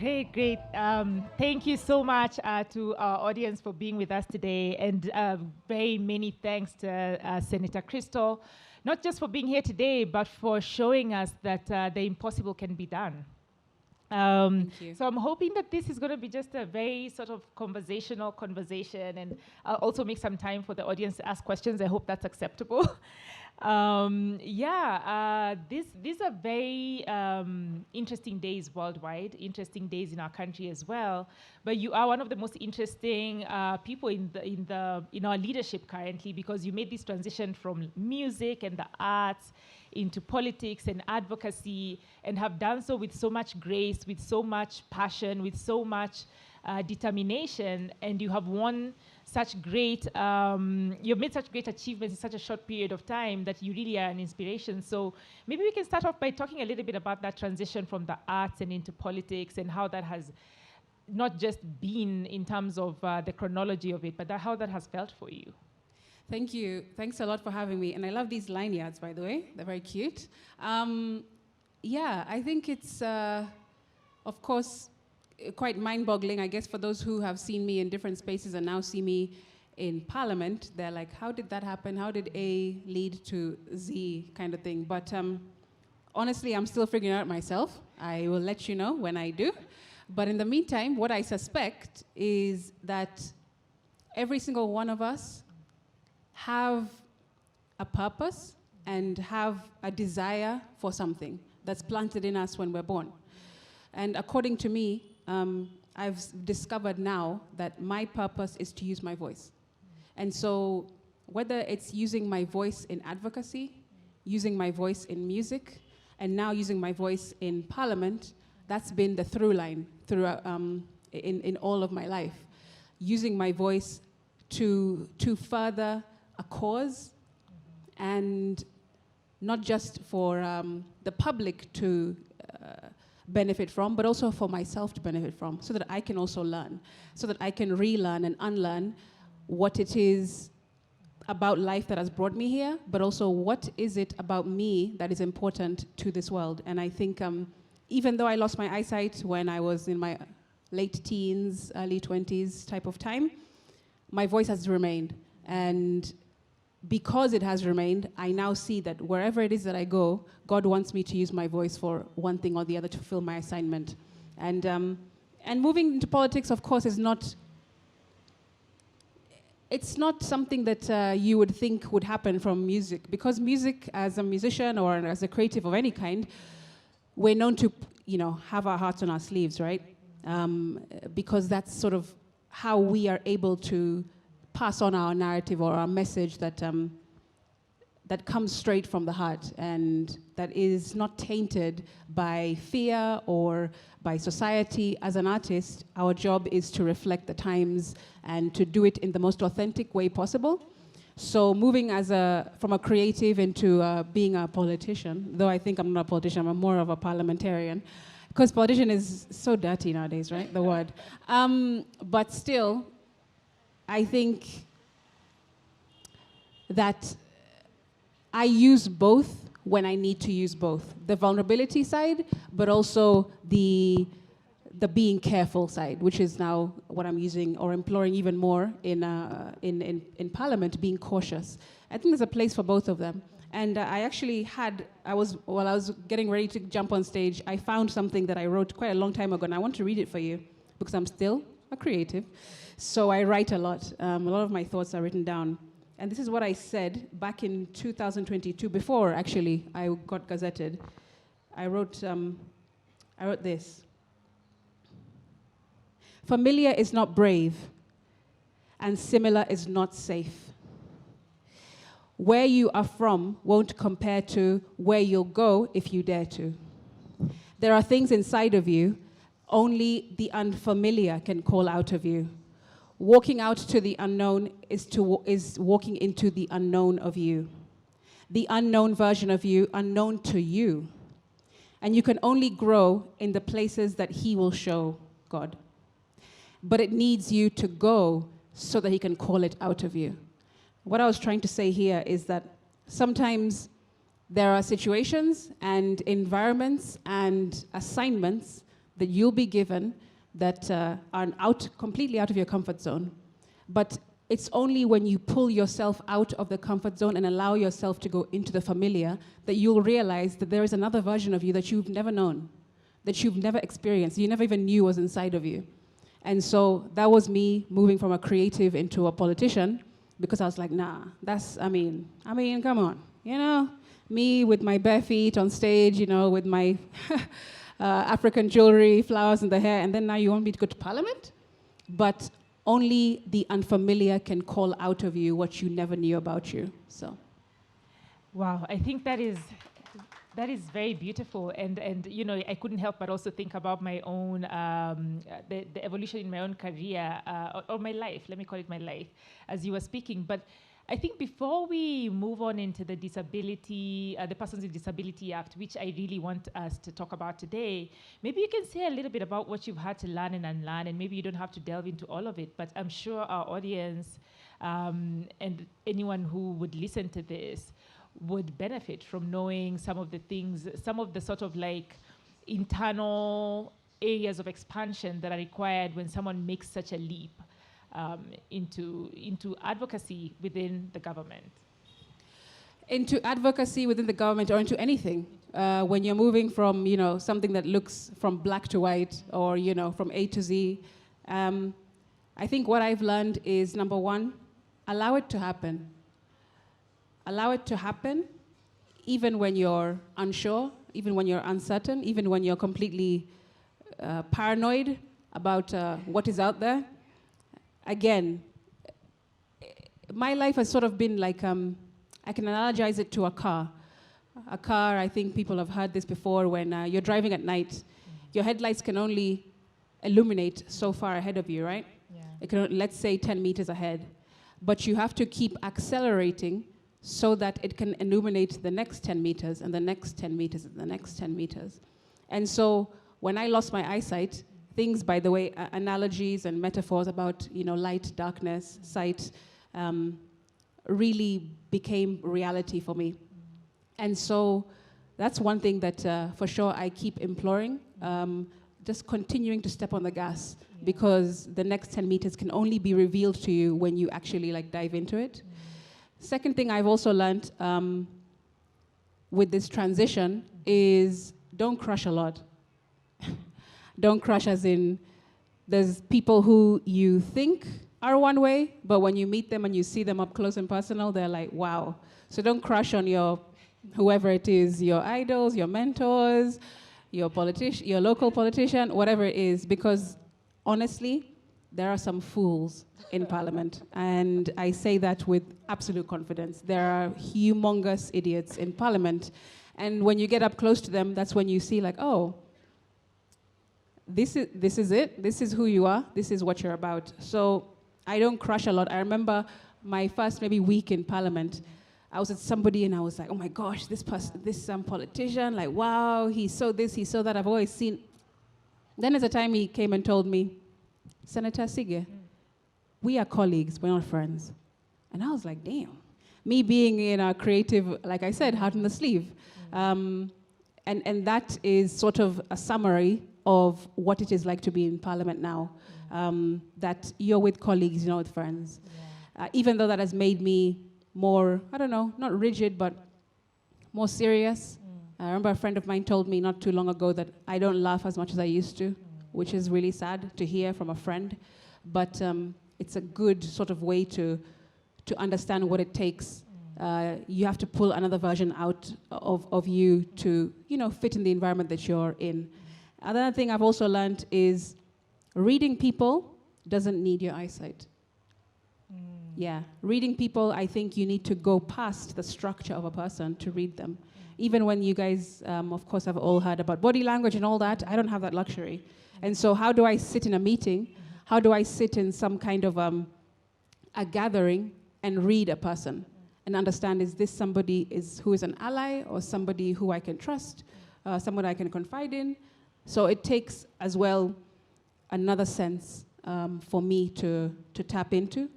Great, great. Thank you so much to our audience for being with us today, and very many thanks to Senator Crystal, not just for being here today, but for showing us that the impossible can be done. Thank you. So I'm hoping that this is going to be just a very sort of conversational conversation, and I'll also make some time for the audience to ask questions. I hope that's acceptable. These are very interesting days worldwide, interesting days in our country as well. But you are one of the most interesting people in our leadership currently, because you made this transition from music and the arts into politics and advocacy, and have done so with so much grace, with so much passion, with so much determination, and you have won such great, you've made such great achievements in such a short period of time that you really are an inspiration. So maybe we can start off by talking a little bit about that transition from the arts and into politics, and how that has not just been in terms of the chronology of it, but how that has felt for you. Thank you. Thanks a lot for having me. And I love these lanyards, by the way. They're very cute. I think it's, of course, quite mind-boggling, I guess, for those who have seen me in different spaces and now see me in Parliament. They're like, how did that happen? How did A lead to Z kind of thing? But honestly, I'm still figuring it out myself. I will let you know when I do. But in the meantime, what I suspect is that every single one of us have a purpose and have a desire for something that's planted in us when we're born. And according to me, I've discovered now that my purpose is to use my voice. And so whether it's using my voice in advocacy, using my voice in music, and now using my voice in Parliament, that's been the through line throughout, in all of my life. Using my voice to further a cause, and not just for the public to benefit from, but also for myself to benefit from, so that I can also learn, so that I can relearn and unlearn what it is about life that has brought me here, but also what is it about me that is important to this world. And I think even though I lost my eyesight when I was in my late teens, early 20s type of time, my voice has remained. And because it has remained, I now see that wherever it is that I go, God wants me to use my voice for one thing or the other to fulfill my assignment. And moving into politics, of course, is not, it's not something that you would think would happen from music, because music, as a musician or as a creative of any kind, we're known to, have our hearts on our sleeves, right? Because that's sort of how we are able to pass on our narrative or our message that that comes straight from the heart, and that is not tainted by fear or by society. As an artist, our job is to reflect the times and to do it in the most authentic way possible. So moving from a creative into being a politician, though I think I'm not a politician, I'm more of a parliamentarian, because politician is so dirty nowadays, right, the word. But still, I think that I use both when I need to use both. The vulnerability side, but also the being careful side, which is now what I'm using or imploring even more in Parliament, being cautious. I think there's a place for both of them. And while I was getting ready to jump on stage, I found something that I wrote quite a long time ago, and I want to read it for you, because I'm still a creative. So I write a lot. A lot of my thoughts are written down. And this is what I said back in 2022, before actually I got gazetted. I wrote this. Familiar is not brave, and similar is not safe. Where you are from won't compare to where you'll go if you dare to. There are things inside of you only the unfamiliar can call out of you. Walking out to the unknown is walking into the unknown of you. The unknown version of you, unknown to you. And you can only grow in the places that He will show, God. But it needs you to go so that He can call it out of you. What I was trying to say here is that sometimes there are situations and environments and assignments that you'll be given that are completely out of your comfort zone. But it's only when you pull yourself out of the comfort zone and allow yourself to go into the familiar that you'll realize that there is another version of you that you've never known, that you've never experienced, you never even knew was inside of you. And so that was me moving from a creative into a politician, because I was like, nah, I mean, come on, you know? Me with my bare feet on stage, you know, with my African jewelry, flowers in the hair, and then now you want me to go to parliament? But only the unfamiliar can call out of you what you never knew about you, so. Wow, I think that is very beautiful, and you know, I couldn't help but also think about my own the evolution in my own career or my life. Let me call it my life, as you were speaking. But I think before we move on into the the Persons with Disability Act, which I really want us to talk about today, maybe you can say a little bit about what you've had to learn and unlearn, and maybe you don't have to delve into all of it, but I'm sure our audience and anyone who would listen to this would benefit from knowing some of the things, some of the sort of like internal areas of expansion that are required when someone makes such a leap into advocacy within the government. Into advocacy within the government or into anything. When you're moving from, you know, something that looks from black to white or, you know, from A to Z, I think what I've learned is, number one, allow it to happen. Allow it to happen, even when you're unsure, even when you're uncertain, even when you're completely paranoid about what is out there. Again, my life has sort of been like, I can analogize it to a car. A car, I think people have heard this before, when you're driving at night, your headlights can only illuminate so far ahead of you, right? Yeah. It can, let's say 10 meters ahead. But you have to keep accelerating so that it can illuminate the next 10 meters and the next 10 meters and the next 10 meters. And so when I lost my eyesight, things, by the way, analogies and metaphors about, you know, light, darkness, sight, really became reality for me. And so that's one thing that for sure I keep imploring, just continuing to step on the gas, because the next 10 meters can only be revealed to you when you actually like dive into it. Second thing I've also learned with this transition is don't crush a lot. Don't crush as in, there's people who you think are one way, but when you meet them and you see them up close and personal, they're like, wow. So don't crush on your, whoever it is, your idols, your mentors, your local politician, whatever it is, because honestly, there are some fools in Parliament, and I say that with absolute confidence. There are humongous idiots in Parliament, and when you get up close to them, that's when you see like, oh, this is it, this is who you are, this is what you're about. So I don't crush a lot. I remember my first maybe week in Parliament, I was with somebody and I was like, oh my gosh, this politician, like, wow, he's so this, he's so that, I've always seen. Then there's a time he came and told me, Senator Asige, we are colleagues, we're not friends. And I was like, damn. Me being in a creative, like I said, heart on the sleeve. And that is sort of a summary of what it is like to be in Parliament now. That you're with colleagues, you're not with friends. Yeah. Even though that has made me more, I don't know, not rigid, but more serious. I remember a friend of mine told me not too long ago that I don't laugh as much as I used to, which is really sad to hear from a friend. But it's a good sort of way to understand what it takes. You have to pull another version out of you to, you know, fit in the environment that you're in. Another thing I've also learned is reading people doesn't need your eyesight. Yeah, reading people, I think you need to go past the structure of a person to read them. Even when you guys, of course, have all heard about body language and all that, I don't have that luxury. And so how do I sit in a meeting? How do I sit in some kind of a gathering and read a person and understand, is this somebody who is an ally or somebody who I can trust, someone I can confide in? So it takes as well another sense for me to tap into.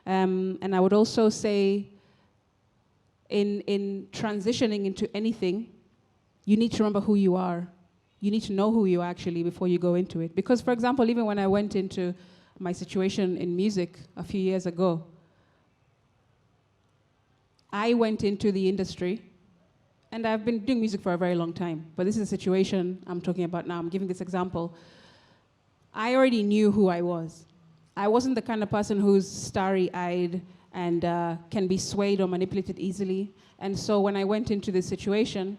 And I would also say in transitioning into anything, you need to remember who you are. you need to know who you are actually before you go into it. Because, for example, even when I went into my situation in music a few years ago, I went into the industry, and I've been doing music for a very long time, but this is a situation I'm talking about now. I'm giving this example. I already knew who I was. I wasn't the kind of person who's starry-eyed and can be swayed or manipulated easily. And so when I went into this situation,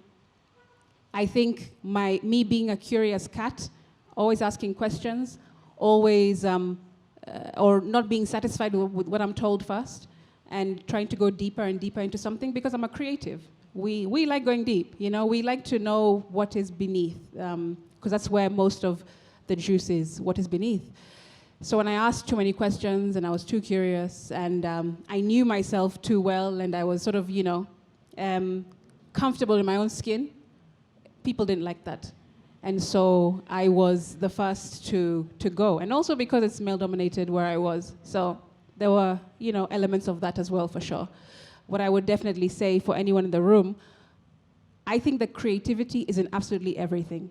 I think me being a curious cat, always asking questions, always, or not being satisfied with what I'm told first, and trying to go deeper and deeper into something, because I'm a creative. We like going deep, you know? We like to know what is beneath, because that's where most of the juice is, what is beneath. So when I asked too many questions and I was too curious and I knew myself too well and I was sort of, comfortable in my own skin, people didn't like that. And so I was the first to go. And also because it's male-dominated where I was. So there were, elements of that as well, for sure. What I would definitely say for anyone in the room, I think that creativity is in absolutely everything.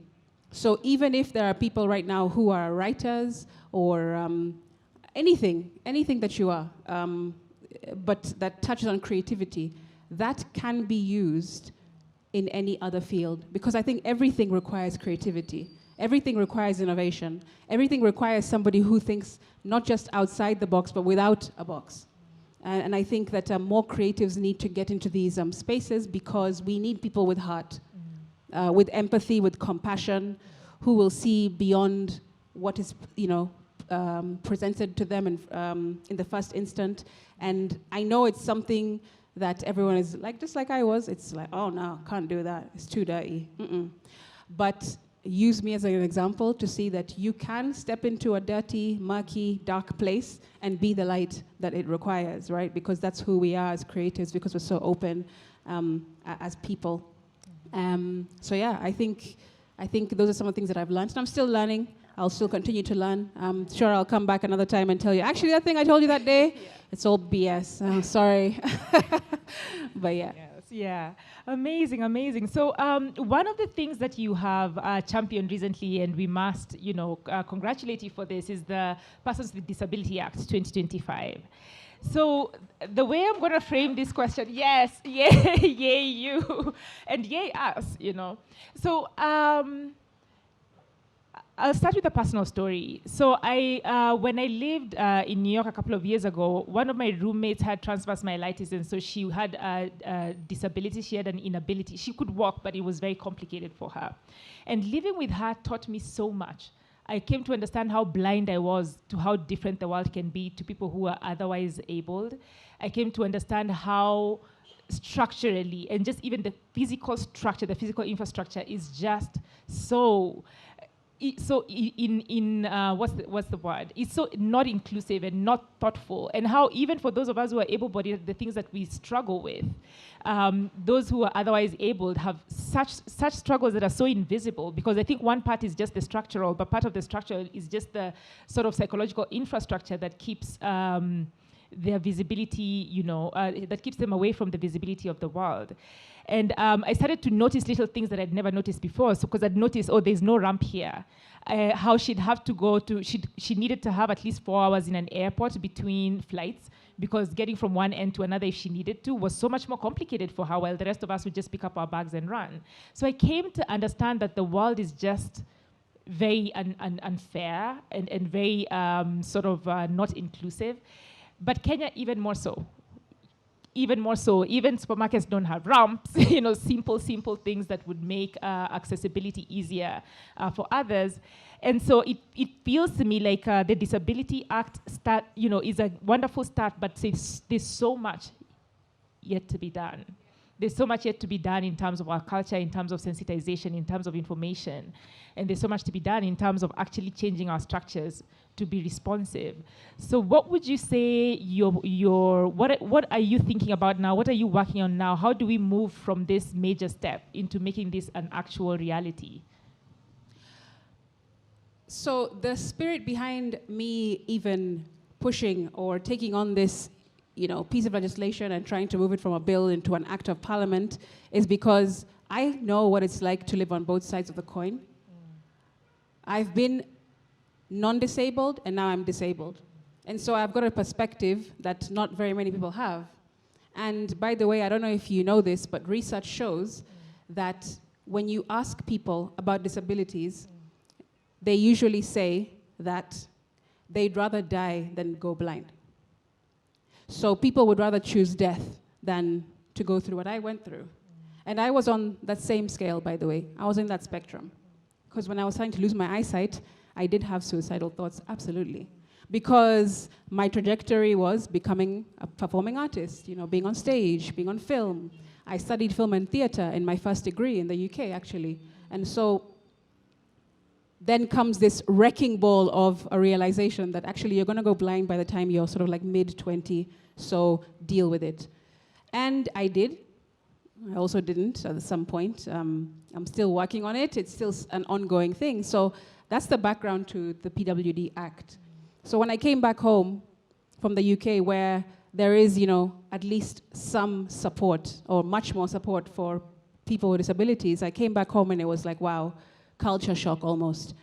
So even if there are people right now who are writers or anything that you are, but that touches on creativity, that can be used in any other field, because I think everything requires creativity. Everything requires innovation. Everything requires somebody who thinks not just outside the box, but without a box. And I think that more creatives need to get into these spaces, because we need people with heart, with empathy, with compassion, who will see beyond what is, presented to them in the first instant. And I know it's something that everyone is like, just like I was. It's like, oh no, can't do that. It's too dirty. But use me as an example to see that you can step into a dirty, murky, dark place and be the light that it requires, right? Because that's who we are as creatives, because we're so open as people. So yeah, I think those are some of the things that I've learned. And I'm still learning. I'll still continue to learn. I'm sure I'll come back another time and tell you, actually, that thing I told you that day, it's all BS. Sorry. But yeah. Yes, yeah. Amazing, amazing. So one of the things that you have championed recently, and we must, congratulate you for this, is the Persons with Disability Act 2025. So the way I'm going to frame this question, yes, yay, yay you, and yay us, So I'll start with a personal story. So when I lived in New York a couple of years ago, one of my roommates had transverse myelitis, and so she had a disability. She had an inability. She could walk, but it was very complicated for her. And living with her taught me so much. I came to understand how blind I was to how different the world can be to people who are otherwise abled. I came to understand how structurally, and just even the physical structure, the physical infrastructure is just so what's the word? It's so not inclusive and not thoughtful. And how even for those of us who are able-bodied, the things that we struggle with, those who are otherwise abled have such struggles that are so invisible, because I think one part is just the structural, but part of the structure is just the sort of psychological infrastructure that keeps their visibility, that keeps them away from the visibility of the world. And I started to notice little things that I'd never noticed before. So, because I'd noticed, there's no ramp here. How she'd have to go to, she needed to have at least 4 hours in an airport between flights, because getting from one end to another if she needed to was so much more complicated for her, while the rest of us would just pick up our bags and run. So I came to understand that the world is just very unfair and very not inclusive. But Kenya, even more so. Even supermarkets don't have ramps, simple things that would make accessibility easier for others. And so it feels to me like the Disability Act is a wonderful start, but there's so much yet to be done. There's so much yet to be done in terms of our culture, in terms of sensitization, in terms of information. And there's so much to be done in terms of actually changing our structures to be responsive. So what would you say what are you thinking about now? What are you working on now? How do we move from this major step into making this an actual reality? So the spirit behind me even pushing or taking on this piece of legislation and trying to move it from a bill into an act of parliament is because I know what it's like to live on both sides of the coin. I've been non-disabled, and now I'm disabled. And so I've got a perspective that not very many people have. And by the way, I don't know if you know this, but research shows that when you ask people about disabilities, they usually say that they'd rather die than go blind. So people would rather choose death than to go through what I went through. And I was on that same scale, by the way. I was in that spectrum. Because when I was starting to lose my eyesight, I did have suicidal thoughts, absolutely. Because my trajectory was becoming a performing artist, being on stage, being on film. I studied film and theater in my first degree in the UK, actually. And so then comes this wrecking ball of a realization that actually you're going to go blind by the time you're sort of like mid-20, so deal with it. And I did. I also didn't at some point. I'm still working on it. It's still an ongoing thing. So that's the background to the PWD Act. So when I came back home from the UK, where there is, at least some support, or much more support for people with disabilities, I came back home and it was like, wow, culture shock almost,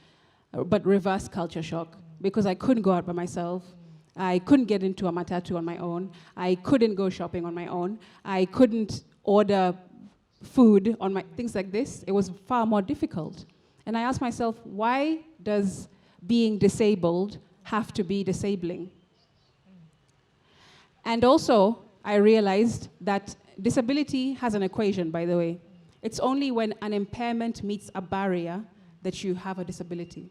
but reverse culture shock, because I couldn't go out by myself. I couldn't get into a matatu on my own. I couldn't go shopping on my own. I couldn't order food on my, things like this. It was far more difficult. And I asked myself, why does being disabled have to be disabling? And also, I realized that disability has an equation, by the way. It's only when an impairment meets a barrier that you have a disability.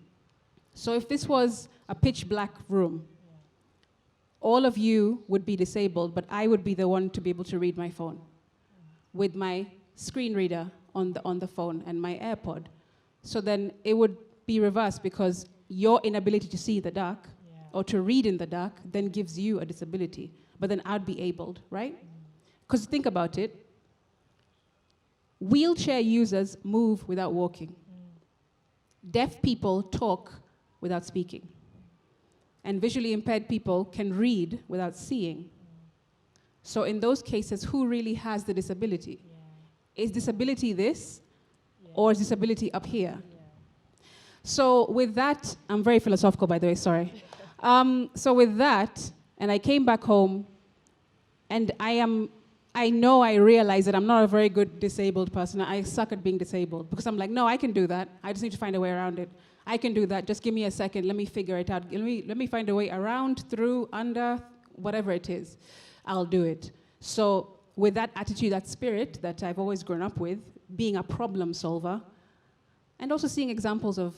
So if this was a pitch black room, all of you would be disabled, but I would be the one to be able to read my phone with my screen reader on the phone and my AirPod. So then it would be reversed, because your inability to see in the dark or to read in the dark then gives you a disability. But then I'd be abled, right? Because think about it. Wheelchair users move without walking. Deaf people talk without speaking. And visually impaired people can read without seeing. So in those cases, who really has the disability? Is disability this, or is disability up here? So with that, I'm very philosophical, by the way, sorry. So with that, and I came back home, and I realize that I'm not a very good disabled person. I suck at being disabled, because I'm like, no, I can do that. I just need to find a way around it. I can do that. Just give me a second. Let me figure it out. Let me find a way around, through, under, whatever it is. I'll do it. So with that attitude, that spirit that I've always grown up with, being a problem solver, and also seeing examples of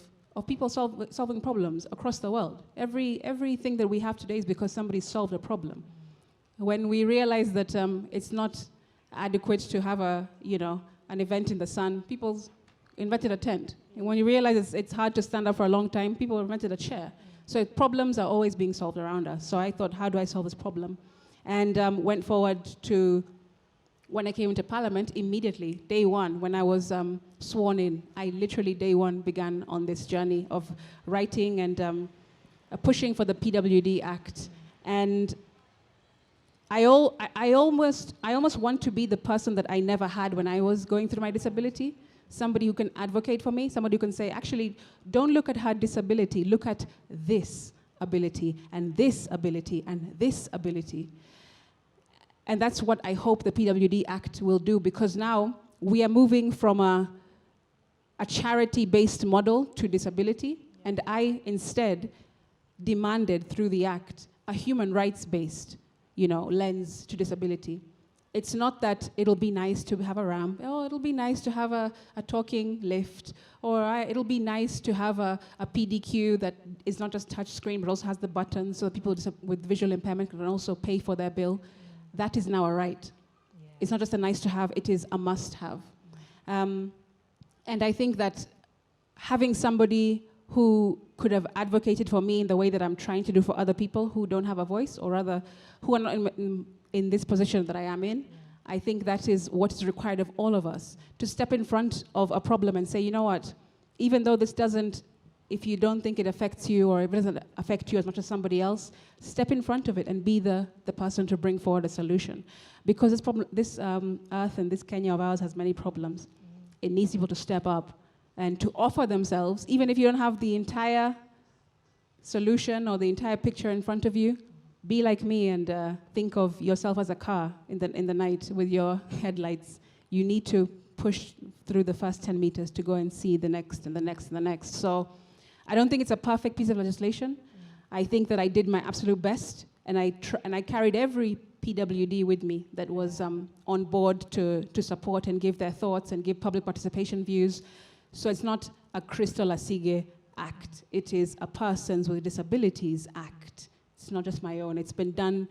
people solving problems across the world. Everything that we have today is because somebody solved a problem. When we realize that it's not adequate to have an event in the sun, people invented a tent. And when you realize it's hard to stand up for a long time, people invented a chair. So problems are always being solved around us. So I thought, how do I solve this problem? And went forward to, when I came into Parliament, immediately, day one, when I was sworn in, I literally, day one, began on this journey of writing and pushing for the PWD Act. And I almost want to be the person that I never had when I was going through my disability. Somebody who can advocate for me, somebody who can say, actually, don't look at her disability, look at this ability, and this ability, and this ability. And that's what I hope the PWD Act will do, because now we are moving from a charity-based model to disability, and I instead demanded through the Act a human rights-based lens to disability. It's not that it'll be nice to have a ramp, it'll be nice to have a talking lift, or it'll be nice to have a PDQ that is not just touch screen, but also has the buttons so that people with visual impairment can also pay for their bill. That is now a right. Yeah. It's not just a nice to have, it is a must have. And I think that having somebody who could have advocated for me in the way that I'm trying to do for other people who don't have a voice, or rather who are not in this position that I am in, I think that is what is required of all of us, to step in front of a problem and say, you know what, even though this doesn't, if you don't think it affects you, or if it doesn't affect you as much as somebody else, step in front of it and be the person to bring forward a solution. Because this earth and this Kenya of ours has many problems. It needs people to step up and to offer themselves, even if you don't have the entire solution or the entire picture in front of you. Be like me and think of yourself as a car in the night with your headlights. You need to push through the first 10 meters to go and see the next and the next and the next. So I don't think it's a perfect piece of legislation. I think that I did my absolute best, and I carried every PWD with me that was on board to support and give their thoughts and give public participation views. So it's not a Crystal Asige act. It is a Persons with Disabilities Act. It's not just my own. It's been done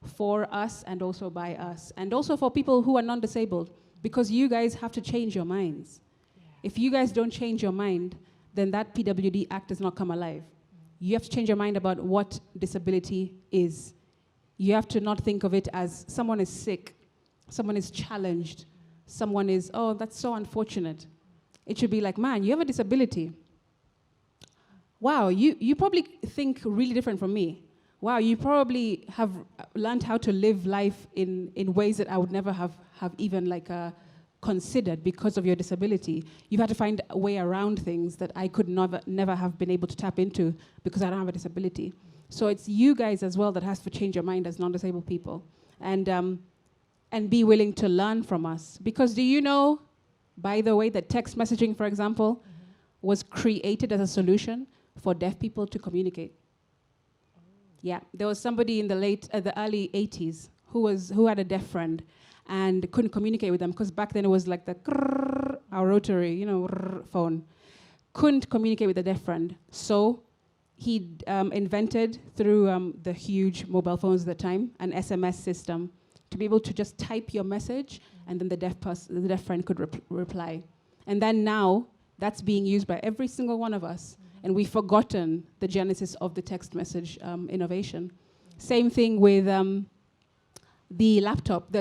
for us and also by us, and also for people who are non-disabled, because you guys have to change your minds. Yeah. If you guys don't change your mind, then that PWD Act does not come alive. You have to change your mind about what disability is. You have to not think of it as someone is sick, someone is challenged, someone is, oh, that's so unfortunate. It should be like, man, you have a disability. Wow, you probably think really different from me. Wow, you probably have learned how to live life in ways that I would never have even considered because of your disability. You've had to find a way around things that I could never have been able to tap into because I don't have a disability. So it's you guys as well that has to change your mind as non-disabled people and be willing to learn from us. Because do you know, by the way, that text messaging, for example, was created as a solution for deaf people to communicate? Yeah, there was somebody in the early 80s who had a deaf friend and couldn't communicate with them because back then it was like the krrr, our rotary, phone. Couldn't communicate with the deaf friend. So he invented through the huge mobile phones at the time an SMS system to be able to just type your message and then the deaf friend could reply. And then now that's being used by every single one of us. And we've forgotten the genesis of the text message innovation. Same thing with the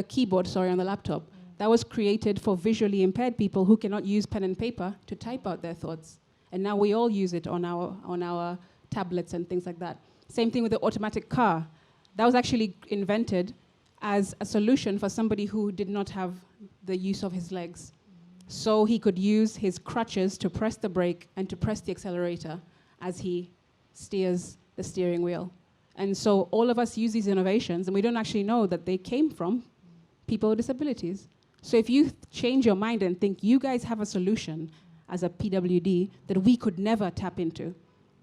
keyboard on the laptop. That was created for visually impaired people who cannot use pen and paper to type out their thoughts. And now we all use it on our tablets and things like that. Same thing with the automatic car. That was actually invented as a solution for somebody who did not have the use of his legs. So he could use his crutches to press the brake and to press the accelerator as he steers the steering wheel. And so all of us use these innovations, and we don't actually know that they came from people with disabilities. So if you change your mind and think you guys have a solution as a PWD that we could never tap into,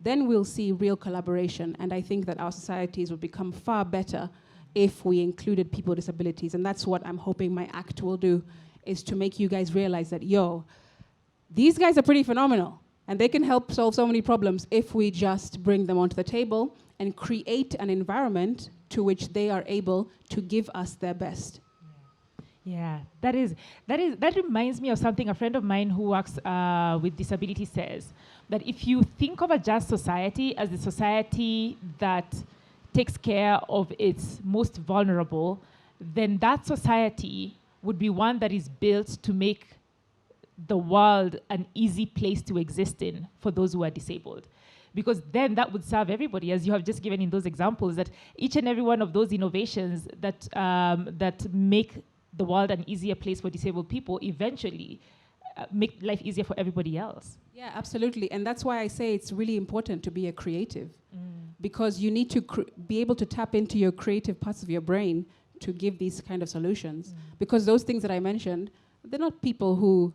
then we'll see real collaboration. And I think that our societies will become far better if we included people with disabilities. And that's what I'm hoping my act will do, is to make you guys realize that, these guys are pretty phenomenal, and they can help solve so many problems if we just bring them onto the table and create an environment to which they are able to give us their best. Yeah, that reminds me of something a friend of mine who works with disability says, that if you think of a just society as the society that takes care of its most vulnerable, then that society would be one that is built to make the world an easy place to exist in for those who are disabled. Because then that would serve everybody, as you have just given in those examples, that each and every one of those innovations that make the world an easier place for disabled people eventually make life easier for everybody else. Yeah, absolutely. And that's why I say it's really important to be a creative, because you need to be able to tap into your creative parts of your brain to give these kind of solutions. Because those things that I mentioned, they're not people who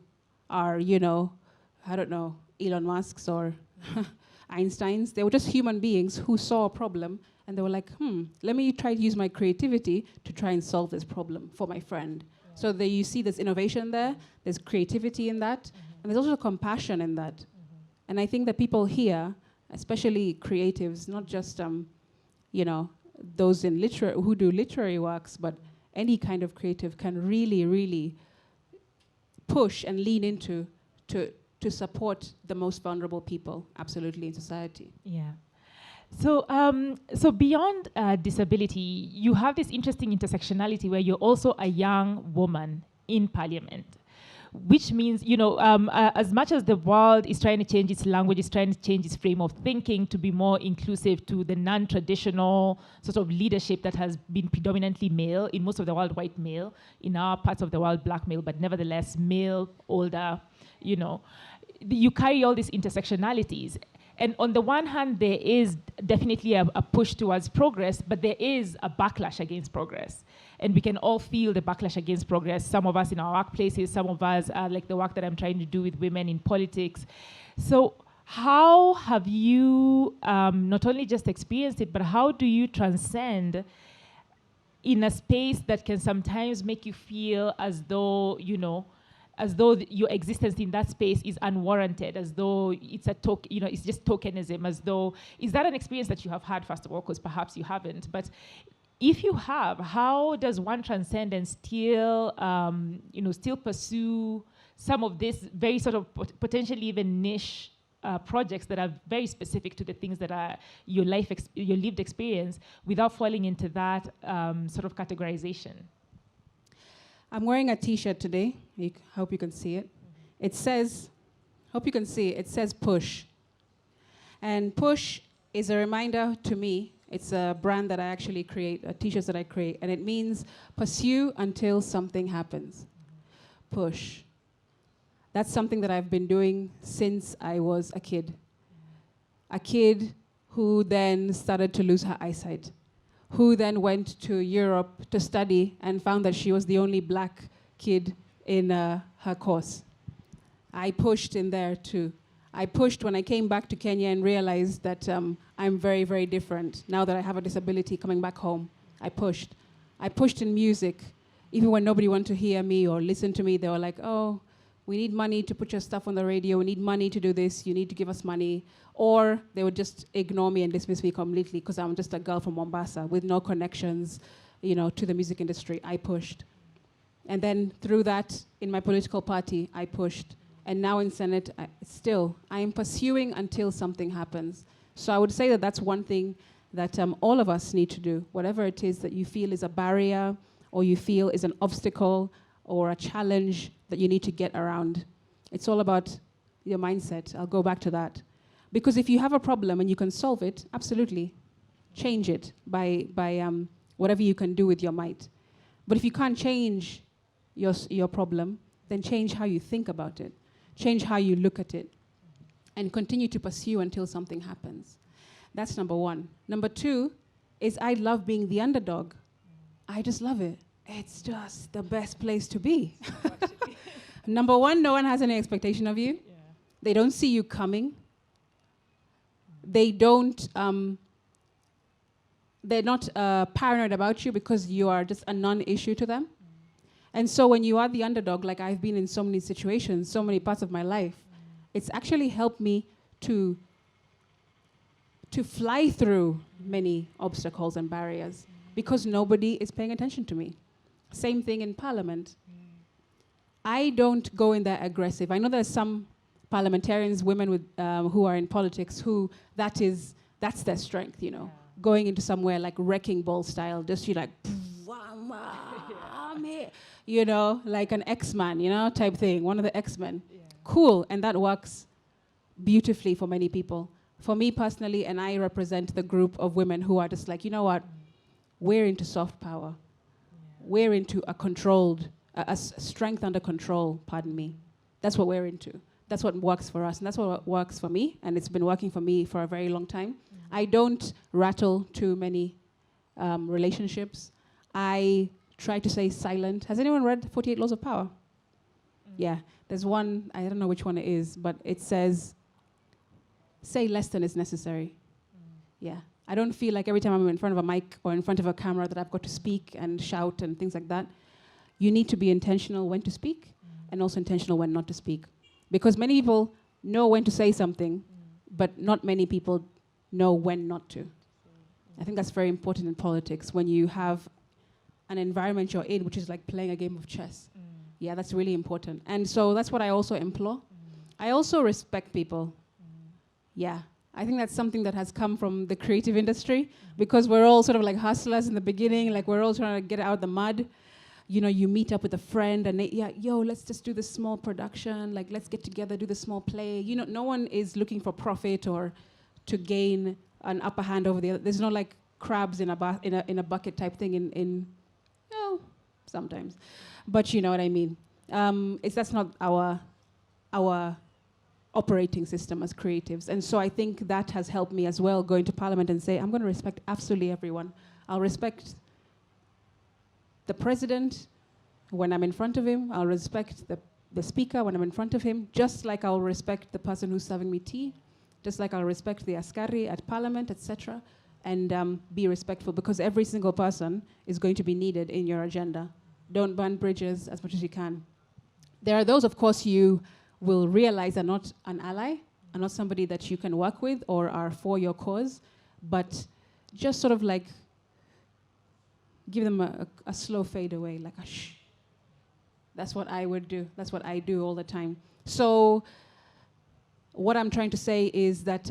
are, I don't know, Elon Musk's or Einstein's. They were just human beings who saw a problem and they were like, let me try to use my creativity to try and solve this problem for my friend. Yeah. So there you see there's innovation there, there's creativity in that, and there's also compassion in that. And I think that people here, especially creatives, not just, those in who do literary works, but any kind of creative can really, really push and lean into to support the most vulnerable people, absolutely, in society. Yeah. So, so beyond disability, you have this interesting intersectionality where you're also a young woman in parliament, which means, as much as the world is trying to change its language, it's trying to change its frame of thinking to be more inclusive to the non-traditional sort of leadership that has been predominantly male, in most of the world white male, in our parts of the world black male, but nevertheless male, older, you carry all these intersectionalities. And on the one hand, there is definitely a push towards progress, but there is a backlash against progress. And we can all feel the backlash against progress. Some of us in our workplaces, some of us, like the work that I'm trying to do with women in politics. So how have you not only just experienced it, but how do you transcend in a space that can sometimes make you feel as though, as though your existence in that space is unwarranted, as though it's it's just tokenism, as though, is that an experience that you have had, first of all, because perhaps you haven't, but if you have, how does one transcend and still, still pursue some of this very sort of potentially even niche projects that are very specific to the things that are your lived experience without falling into that sort of categorization? I'm wearing a T-shirt today. Hope you can see it. Mm-hmm. It says, hope you can see it. It says push. And push is a reminder to me. It's a brand that I actually create, T-shirts that I create, and it means pursue until something happens. Mm-hmm. Push. That's something that I've been doing since I was a kid. Mm-hmm. A kid who then started to lose her eyesight, who then went to Europe to study and found that she was the only black kid in her course. I pushed in there too. I pushed when I came back to Kenya and realized that I'm very, very different. Now that I have a disability coming back home, I pushed. I pushed in music. Even when nobody wanted to hear me or listen to me, they were like, oh, we need money to put your stuff on the radio. We need money to do this. You need to give us money. Or they would just ignore me and dismiss me completely because I'm just a girl from Mombasa with no connections, to the music industry. I pushed. And then through that, in my political party, I pushed. And now in Senate, I am pursuing until something happens. So I would say that that's one thing that all of us need to do. Whatever it is that you feel is a barrier or you feel is an obstacle or a challenge that you need to get around. It's all about your mindset. I'll go back to that. Because if you have a problem and you can solve it, absolutely, change it by whatever you can do with your might. But if you can't change your problem, then change how you think about it. Change how you look at it. And continue to pursue until something happens. That's number one. Number two is I love being the underdog. I just love it. It's just the best place to be. Number one, no one has any expectation of you. Yeah. They don't see you coming. They don't, they're not paranoid about you because you are just a non-issue to them. And so when you are the underdog, like I've been in so many situations, so many parts of my life, it's actually helped me to fly through many obstacles and barriers because nobody is paying attention to me. Same thing in Parliament. I don't go in there aggressive. I know there's some parliamentarians, women with who are in politics, who that's their strength, going into somewhere like wrecking ball style, just like like an X-Man, type thing, one of the X-Men. Yeah. Cool, and that works beautifully for many people. For me personally, and I represent the group of women who are just like, you know what, we're into soft power. Yeah. We're into a controlled, a strength under control, pardon me. That's what we're into. That's what works for us, and that's what works for me, and it's been working for me for a very long time. Mm-hmm. I don't rattle too many relationships. I try to stay silent. Has anyone read 48 Laws of Power? Yeah, there's one, I don't know which one it is, but it says, say less than is necessary. Yeah, I don't feel like every time I'm in front of a mic or in front of a camera that I've got to speak and shout and things like that. You need to be intentional when to speak and also intentional when not to speak. Because many people know when to say something, but not many people know when not to. I think that's very important in politics when you have an environment you're in, which is like playing a game of chess. Yeah, that's really important. And so that's what I also implore. I also respect people. Yeah, I think that's something that has come from the creative industry because we're all sort of like hustlers in the beginning, like we're all trying to get out of the mud. You meet up with a friend and let's just do this small production, like let's get together, do the small play. No one is looking for profit or to gain an upper hand over the other. There's no like crabs in a bucket type thing in sometimes. But you know what I mean. That's not our operating system as creatives. And so I think that has helped me as well, going to Parliament and say, I'm going to respect absolutely everyone. I'll respect the president when I'm in front of him. I'll respect the speaker when I'm in front of him, just like I'll respect the person who's serving me tea, just like I'll respect the askari at Parliament, etc., and be respectful, because every single person is going to be needed in your agenda. Don't burn bridges as much as you can. There are those, of course, you will realize are not an ally, are not somebody that you can work with or are for your cause, but just sort of like give them a slow fade away, like a shh. That's what I would do. That's what I do all the time. So what I'm trying to say is that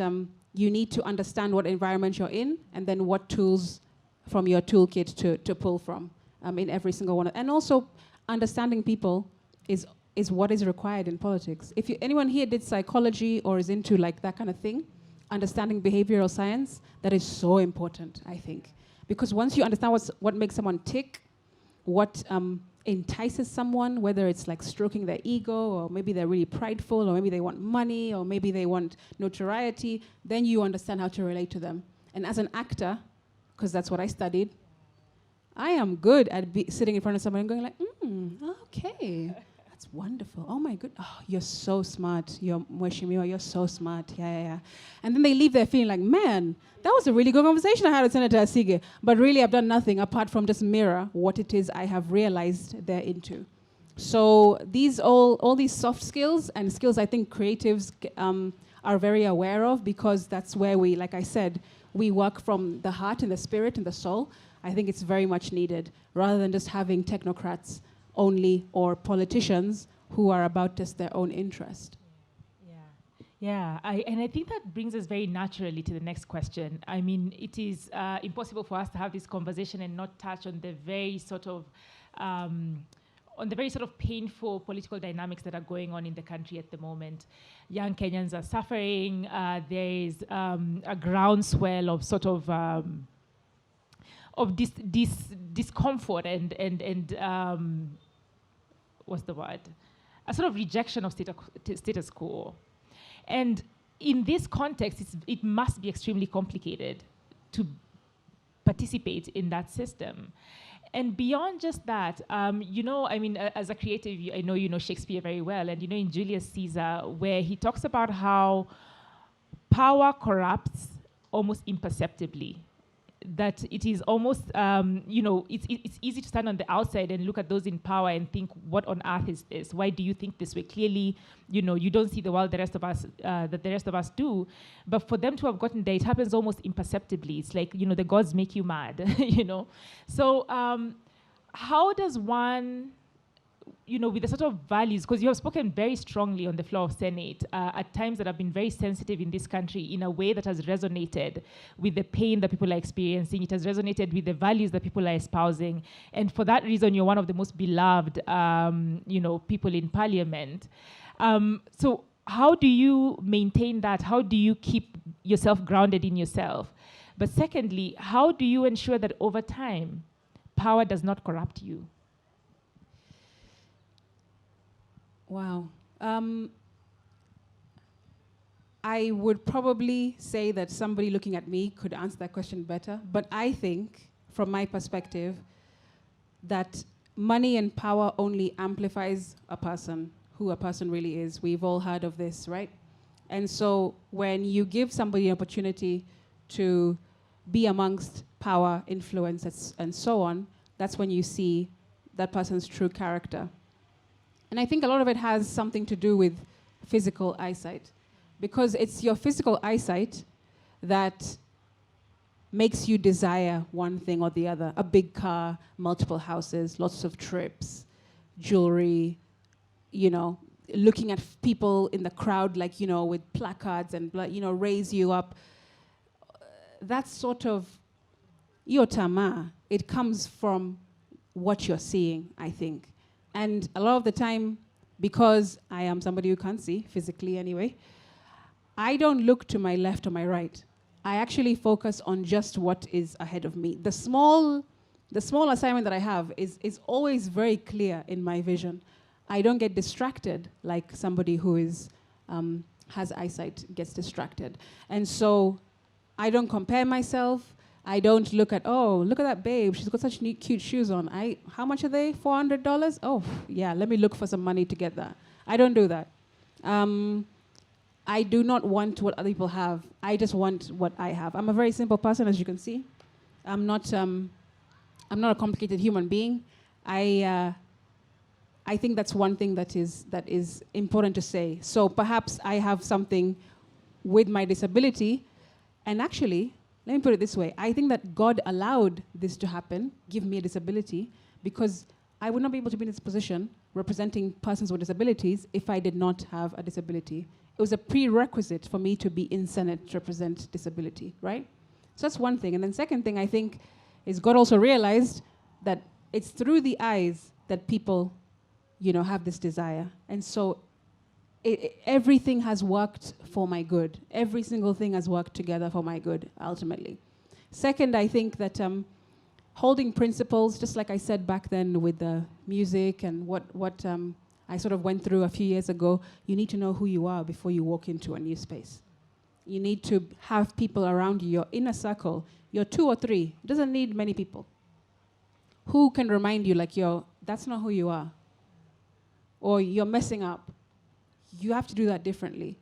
you need to understand what environment you're in and then what tools from your toolkit to pull from in every single one. And also understanding people is what is required in politics. If anyone here did psychology or is into like that kind of thing, understanding behavioral science, that is so important, I think. Because once you understand what makes someone tick, what entices someone, whether it's like stroking their ego, or maybe they're really prideful, or maybe they want money, or maybe they want notoriety, then you understand how to relate to them. And as an actor, because that's what I studied, I am good at sitting in front of someone and going like, okay. That's wonderful. Oh my good. Oh, you're so smart. You're Mweshimiwa, you're so smart. Yeah. And then they leave there feeling like, man, that was a really good conversation I had with Senator Asige. But really, I've done nothing apart from just mirror what it is I have realized they're into. So these all these soft skills and skills I think creatives are very aware of, because that's where we, like I said, we work from the heart and the spirit and the soul. I think it's very much needed, rather than just having technocrats only or politicians who are about just their own interest. Yeah, and I think that brings us very naturally to the next question. I mean, it is impossible for us to have this conversation and not touch on the very sort of painful political dynamics that are going on in the country at the moment. Young Kenyans are suffering. There is a groundswell of sort of discomfort and what's the word? A sort of rejection of status quo. And in this context, it must be extremely complicated to participate in that system. And beyond just that, as a creative, I know you know Shakespeare very well, and you know in Julius Caesar, where he talks about how power corrupts almost imperceptibly. That it is almost, it's easy to stand on the outside and look at those in power and think, what on earth is this? Why do you think this way? Clearly, you don't see the world that the rest of us do. But for them to have gotten there, it happens almost imperceptibly. It's like, the gods make you mad, So how does one, with the sort of values, because you have spoken very strongly on the floor of Senate at times that have been very sensitive in this country in a way that has resonated with the pain that people are experiencing. It has resonated with the values that people are espousing. And for that reason, you're one of the most beloved, people in parliament. So how do you maintain that? How do you keep yourself grounded in yourself? But secondly, how do you ensure that over time, power does not corrupt you? Wow. I would probably say that somebody looking at me could answer that question better. But I think, from my perspective, that money and power only amplifies a person, who a person really is. We've all heard of this, right? And so when you give somebody an opportunity to be amongst power, influence, and so on, that's when you see that person's true character. And I think a lot of it has something to do with physical eyesight, because it's your physical eyesight that makes you desire one thing or the other. A big car, multiple houses, lots of trips, jewelry, looking at people in the crowd like, with placards and, raise you up. That sort of yotama, it comes from what you're seeing, I think. And a lot of the time, because I am somebody who can't see, physically anyway, I don't look to my left or my right. I actually focus on just what is ahead of me. The small assignment that I have is always very clear in my vision. I don't get distracted like somebody who is has eyesight gets distracted. And so I don't compare myself. I don't look at, oh, look at that babe. She's got such neat, cute shoes on. How much are they? $400? Oh, yeah, let me look for some money to get that. I don't do that. I do not want what other people have. I just want what I have. I'm a very simple person, as you can see. I'm not a complicated human being. I think that's one thing that is important to say. So perhaps I have something with my disability, and actually, let me put it this way. I think that God allowed this to happen, give me a disability, because I would not be able to be in this position representing persons with disabilities if I did not have a disability. It was a prerequisite for me to be in Senate to represent disability, right? So that's one thing. And then second thing, I think, is God also realized that it's through the eyes that people, have this desire. And so everything has worked for my good. Every single thing has worked together for my good, ultimately. Second, I think that holding principles, just like I said back then with the music and what I sort of went through a few years ago, you need to know who you are before you walk into a new space. You need to have people around you, your inner circle, your 2 or 3. It doesn't need many people. Who can remind you, like, that's not who you are. Or you're messing up. You have to do that differently.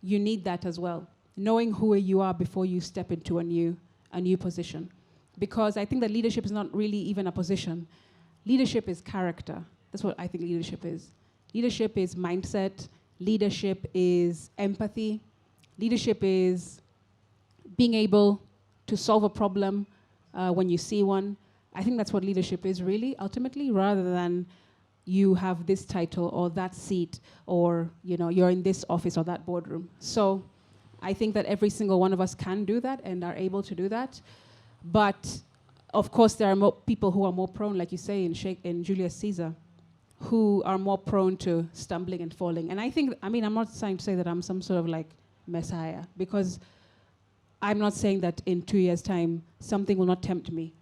You need that as well. Knowing who you are before you step into a new position. Because I think that leadership is not really even a position. Leadership is character. That's what I think leadership is. Leadership is mindset. Leadership is empathy. Leadership is being able to solve a problem when you see one. I think that's what leadership is really, ultimately, rather than you have this title or that seat or you're in this office or that boardroom. So I think that every single one of us can do that and are able to do that. But of course, there are people who are more prone, like you say in Julius Caesar, who are more prone to stumbling and falling. And I'm not trying to say that I'm some sort of like messiah, because I'm not saying that in 2 years' time, something will not tempt me.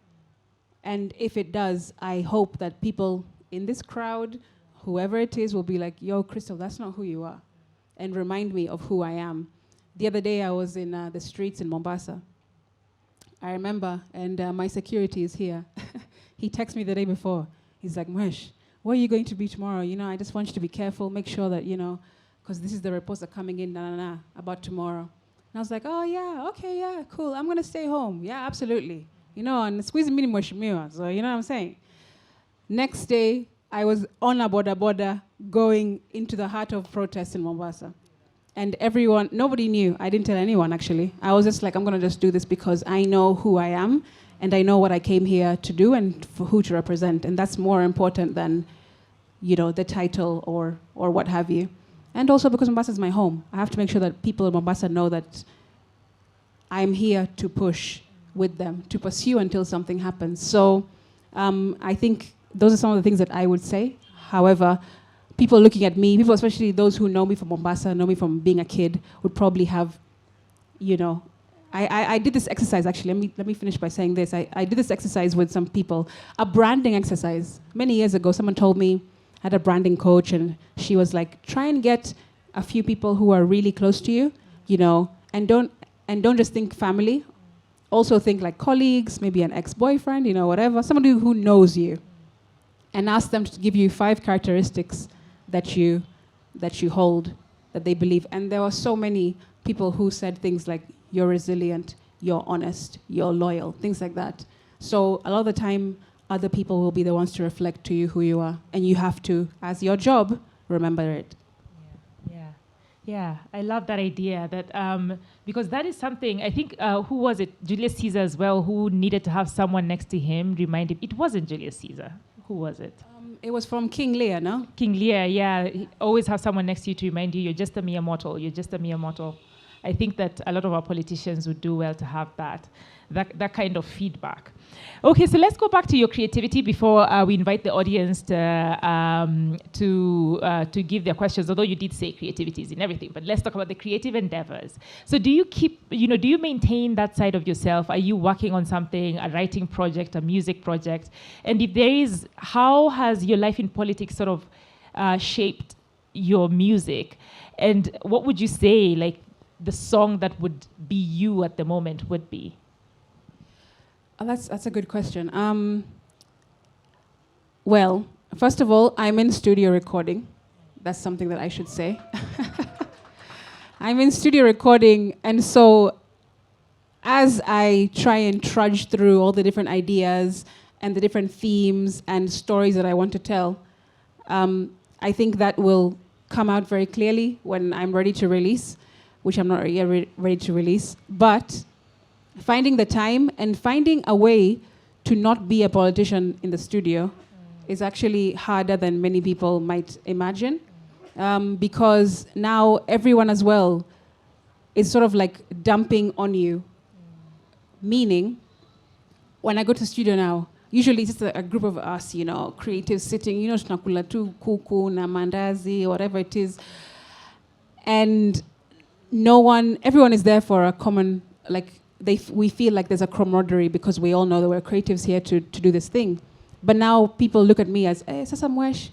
And if it does, I hope that people in this crowd, whoever it is, will be like, yo, Crystal, that's not who you are. And remind me of who I am. The other day, I was in the streets in Mombasa. I remember, and my security is here. He texted me the day before. He's like, Mwesh, where are you going to be tomorrow? I just want you to be careful, make sure that, because this is the reports that are coming in, about tomorrow. And I was like, oh, yeah, okay, yeah, cool. I'm going to stay home. Yeah, absolutely. And squeeze me Mweshimiwa. So, you know what I'm saying? Next day, I was on a boda going into the heart of protest in Mombasa. And nobody knew. I didn't tell anyone, actually. I was just like, I'm going to just do this because I know who I am and I know what I came here to do and for who to represent. And that's more important than, the title or what have you. And also because Mombasa is my home. I have to make sure that people in Mombasa know that I'm here to push with them, to pursue until something happens. So I think those are some of the things that I would say. However, people looking at me, people especially those who know me from Mombasa, know me from being a kid, would probably have, I did this exercise, actually. Let me finish by saying this. I did this exercise with some people, a branding exercise. Many years ago, someone told me, I had a branding coach, and she was like, try and get a few people who are really close to you, and don't just think family. Also think like colleagues, maybe an ex-boyfriend, whatever, somebody who knows you. And ask them to give you 5 characteristics that you hold, that they believe. And there were so many people who said things like, you're resilient, you're honest, you're loyal, things like that. So a lot of the time, other people will be the ones to reflect to you who you are. And you have to, as your job, remember it. Yeah, I love that idea, that because that is something, I think, who was it? Julius Caesar as well, who needed to have someone next to him, remind him. It wasn't Julius Caesar. Who was it? It was from King Lear, no? King Lear, yeah. He always have someone next to you to remind you, you're just a mere mortal, you're just a mere mortal. I think that a lot of our politicians would do well to have that kind of feedback. Okay, so let's go back to your creativity before we invite the audience to give their questions, although you did say creativity is in everything, but let's talk about the creative endeavors. So do you maintain that side of yourself? Are you working on something, a writing project, a music project? And if there is, how has your life in politics sort of shaped your music. And what would you say, like, the song that would be you at the moment would be? That's a good question. Well, first of all, I'm in studio recording. That's something that I should say. I'm in studio recording, and so as I try and trudge through all the different ideas and the different themes and stories that I want to tell, I think that will come out very clearly when I'm ready to release, which I'm not yet ready to release. But finding the time and finding a way to not be a politician in the studio is actually harder than many people might imagine, because now everyone as well is sort of like dumping on you. Meaning, when I go to the studio now, usually it's just a group of us, you know, creatives sitting, you know, tunakula tu kuku na mandazi, whatever it is. And everyone is there for a common, like, we feel like there's a camaraderie because we all know that we're creatives here to do this thing. But now people look at me as, hey, Sasa Mwesh,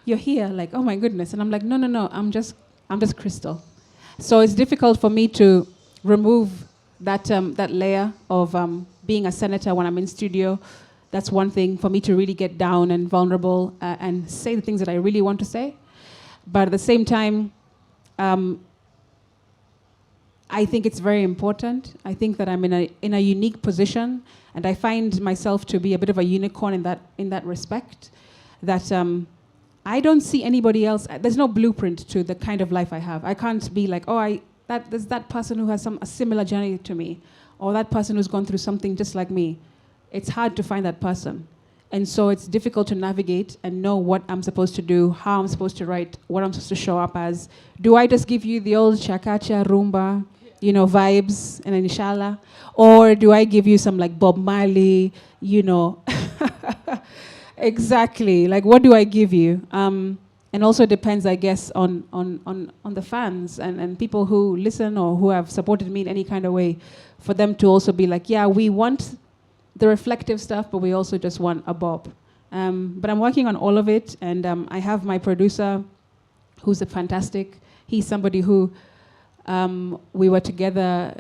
you're here, like, oh my goodness. And I'm like, no, I'm just Crystal. So it's difficult for me to remove that layer of being a senator when I'm in studio. That's one thing for me to really get down and vulnerable and say the things that I really want to say. But at the same time, I think it's very important. I think that I'm in a unique position, and I find myself to be a bit of a unicorn in that respect. That I don't see anybody else. There's no blueprint to the kind of life I have. I can't be like, oh, there's that person who has a similar journey to me, or that person who's gone through something just like me. It's hard to find that person. And so it's difficult to navigate and know what I'm supposed to do, how I'm supposed to write, what I'm supposed to show up as. Do I just give you the old chakacha, rumba, you know, vibes, and inshallah? Or do I give you some like Bob Marley, you know? Exactly, like what do I give you? And also depends, I guess, on the fans and people who listen or who have supported me in any kind of way, for them to also be like, yeah, we want the reflective stuff, but we also just want a bop. But I'm working on all of it, and I have my producer, who's fantastic. He's somebody who we were together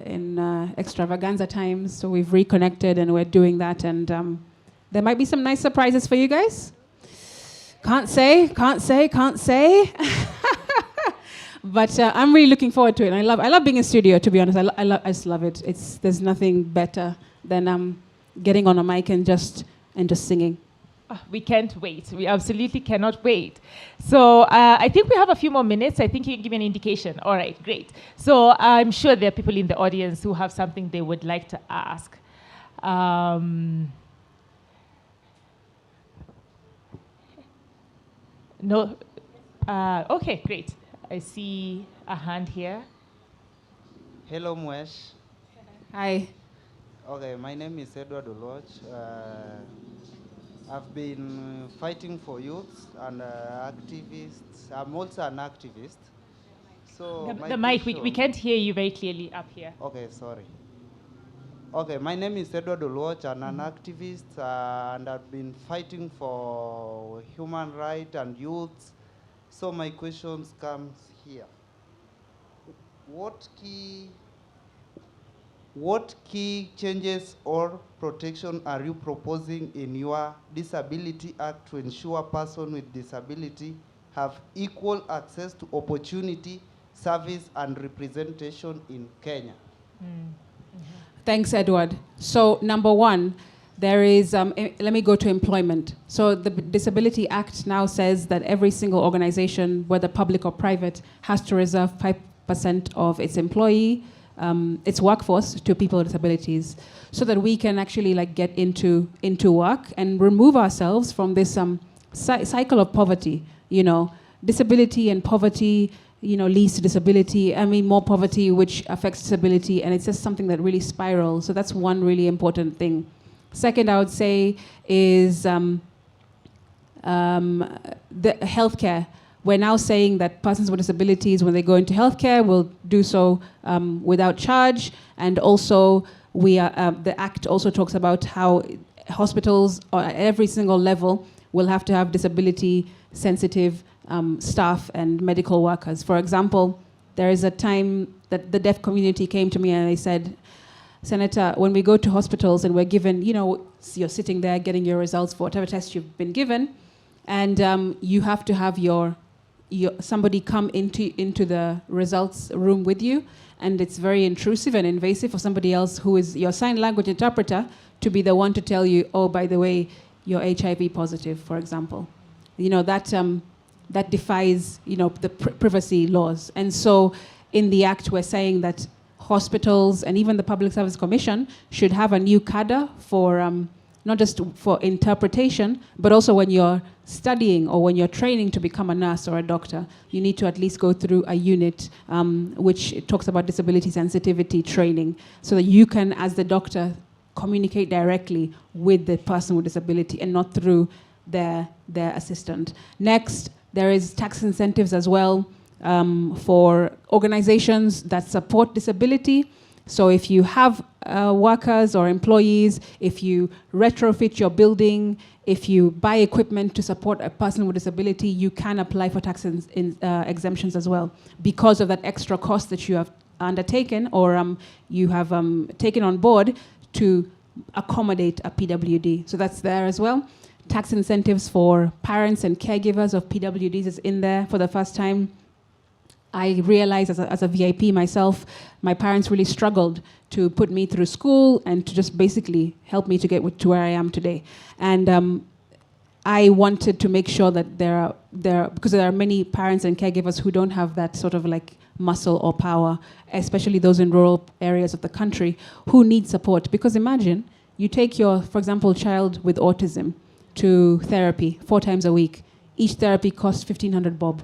in extravaganza times, so we've reconnected and we're doing that, and there might be some nice surprises for you guys. Can't say. But I'm really looking forward to it. I love being in studio, to be honest. I just love it. There's nothing better than getting on a mic and just singing. Oh, we can't wait. We absolutely cannot wait. So I think we have a few more minutes. I think you can give me an indication. All right, great. So I'm sure there are people in the audience who have something they would like to ask. No? Okay, great. I see a hand here. Hello, Mwesh. Hi. Okay, my name is Edward Oloch. I've been fighting for youth and activists. I'm also an activist. So the mic, we can't hear you very clearly up here. Okay, sorry. Okay, my name is Edward Oloch. I'm an activist, and I've been fighting for human rights and youth. So my questions comes here. What key changes or protection are you proposing in your Disability Act to ensure persons with disability have equal access to opportunity, service, and representation in Kenya? Thanks, Edward. So number one, there is, let me go to employment. So the Disability Act now says that every single organization, whether public or private, has to reserve 5% of its its workforce to people with disabilities, so that we can actually like get into work and remove ourselves from this cycle of poverty. You know, disability and poverty, you know, leads to disability. I mean, more poverty, which affects disability, and it's just something that really spirals. So that's one really important thing. Second, I would say is the healthcare. We're now saying that persons with disabilities, when they go into healthcare, will do so without charge. And also, the Act also talks about how hospitals at every single level will have to have disability-sensitive staff and medical workers. For example, there is a time that the deaf community came to me and they said, Senator, when we go to hospitals and we're given, you're sitting there getting your results for whatever test you've been given, and you have to have somebody come into the results room with you, and it's very intrusive and invasive for somebody else who is your sign language interpreter to be the one to tell you, oh, by the way, you're HIV positive, for example. That defies, the privacy laws. And so in the act, we're saying that hospitals and even the Public Service Commission should have a new cadre for not just for interpretation, but also when you're studying or when you're training to become a nurse or a doctor, you need to at least go through a unit which talks about disability sensitivity training, so that you can, as the doctor, communicate directly with the person with disability and not through their assistant. Next, there is tax incentives as well for organizations that support disability. So if you have workers or employees, if you retrofit your building, if you buy equipment to support a person with disability, you can apply for tax exemptions as well, because of that extra cost that you have undertaken or you have taken on board to accommodate a PWD. So that's there as well. Tax incentives for parents and caregivers of PWDs is in there for the first time. I realized as a VIP myself, my parents really struggled to put me through school and to just basically help me to get to where I am today. And I wanted to make sure that because there are many parents and caregivers who don't have that sort of like muscle or power, especially those in rural areas of the country who need support. Because imagine you take your, for example, child with autism to therapy 4 times a week. Each therapy costs 1,500 bob.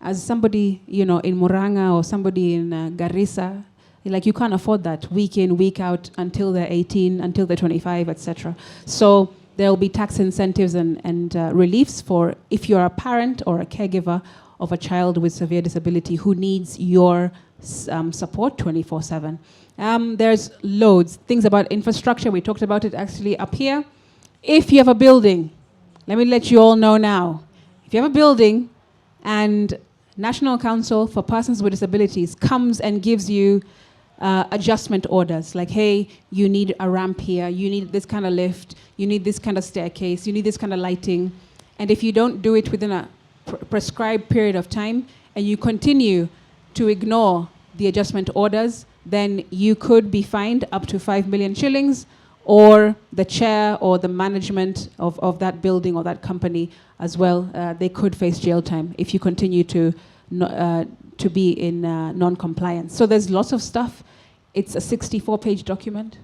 As somebody, in Muranga or somebody in Garissa, you can't afford that week in, week out until they're 18, until they're 25, etc. So there'll be tax incentives and reliefs for if you're a parent or a caregiver of a child with severe disability who needs your support 24/7. There's loads. Things about infrastructure, we talked about it actually up here. If you have a building, let me let you all know now, if you have a building and National Council for Persons with Disabilities comes and gives you adjustment orders, like, hey, you need a ramp here, you need this kind of lift, you need this kind of staircase, you need this kind of lighting, and if you don't do it within a prescribed period of time and you continue to ignore the adjustment orders, then you could be fined up to 5 million shillings, or the chair or the management of that building or that company as well, they could face jail time if you continue to be in non-compliance. So there's lots of stuff. It's a 64-page document.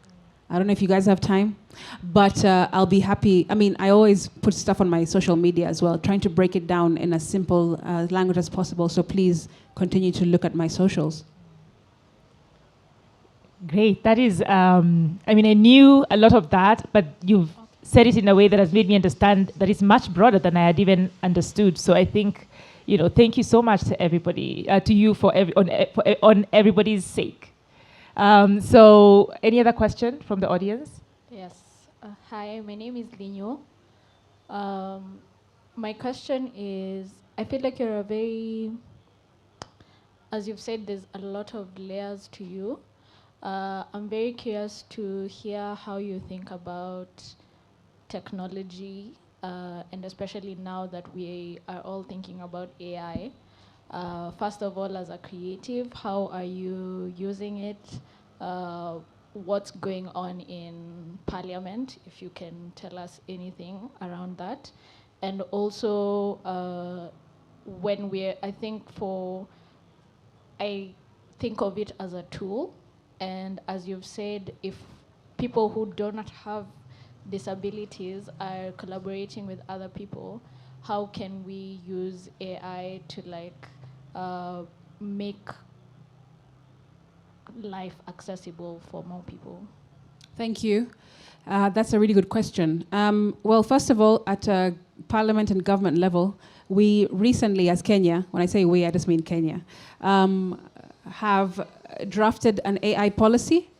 I don't know if you guys have time, but I'll be happy. I mean, I always put stuff on my social media as well, trying to break it down in as simple language as possible. So please continue to look at my socials. Great. That is, I knew a lot of that, but you've said it in a way that has made me understand that it's much broader than I had even understood. So I think, thank you so much to everybody, to you on everybody's sake. So any other question from the audience? Yes. Hi, my name is Linyo. My question is, I feel like you're as you've said, there's a lot of layers to you. I'm very curious to hear how you think about technology, and especially now that we are all thinking about AI. First of all, as a creative, how are you using it? What's going on in Parliament, if you can tell us anything around that. And also, I think of it as a tool. And as you've said, if people who do not have disabilities are collaborating with other people, how can we use AI to make life accessible for more people? Thank you. That's a really good question. Well, first of all, at a parliament and government level, we recently, as Kenya, when I say we, I just mean Kenya, have drafted an AI policy.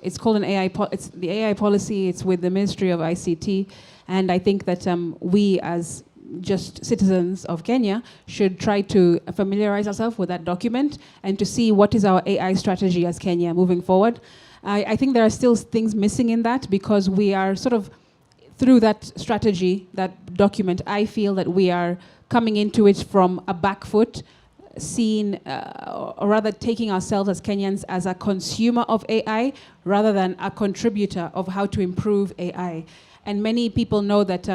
It's called an it's the AI policy. It's with the Ministry of ICT. And I think that we, as just citizens of Kenya should try to familiarize ourselves with that document and to see what is our AI strategy as Kenya moving forward. I think there are still things missing in that because we are sort of, through that strategy, that document, I feel that we are coming into it from a back foot, seeing, or rather taking ourselves as Kenyans as a consumer of AI rather than a contributor of how to improve AI. And many people know that,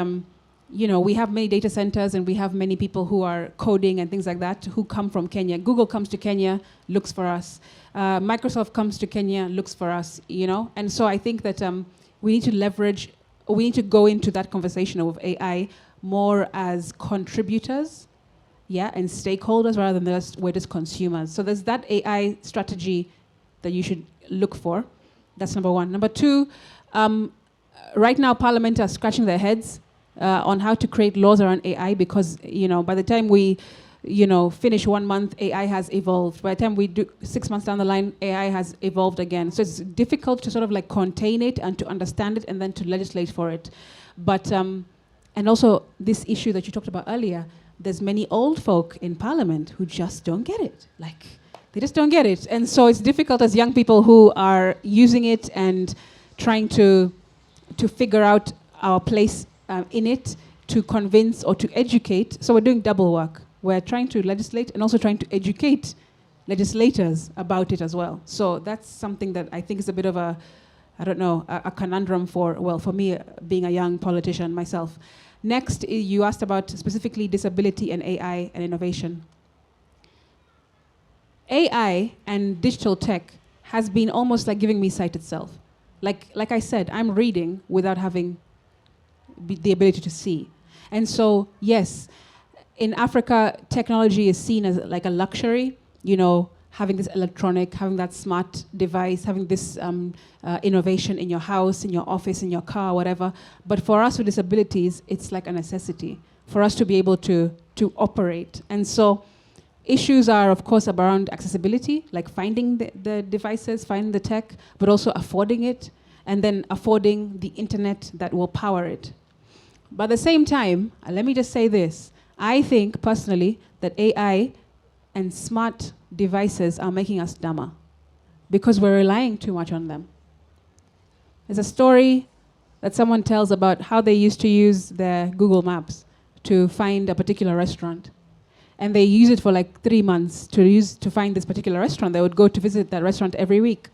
we have many data centers and we have many people who are coding and things like that who come from Kenya. Google comes to Kenya, looks for us. Microsoft comes to Kenya, looks for us, And so I think that we need to go into that conversation of AI more as contributors, and stakeholders rather than we're just consumers. So there's that AI strategy that you should look for. That's number one. Number two, right now Parliament are scratching their heads on how to create laws around AI because, by the time we, finish 1 month, AI has evolved. By the time we do 6 months down the line, AI has evolved again. So it's difficult to sort of like contain it and to understand it and then to legislate for it. But, and also this issue that you talked about earlier, there's many old folk in Parliament who just don't get it. Like, they just don't get it. And so it's difficult as young people who are using it and trying to figure out our place in it, to convince or to educate. So we're doing double work. We're trying to legislate and also trying to educate legislators about it as well. So that's something that I think is a bit of a conundrum for me, being a young politician myself. Next, you asked about specifically disability and AI and innovation. AI and digital tech has been almost like giving me sight itself. Like I said, I'm reading without having the ability to see. And so, yes, in Africa, technology is seen as like a luxury, having this electronic, having that smart device, having this innovation in your house, in your office, in your car, whatever. But for us with disabilities, it's like a necessity for us to be able to operate. And so issues are, of course, around accessibility, like finding the devices, finding the tech, but also affording it, and then affording the internet that will power it. But at the same time, let me just say this. I think, personally, that AI and smart devices are making us dumber because we're relying too much on them. There's a story that someone tells about how they used to use their Google Maps to find a particular restaurant. And they use it for like 3 months to find this particular restaurant. They would go to visit that restaurant every week.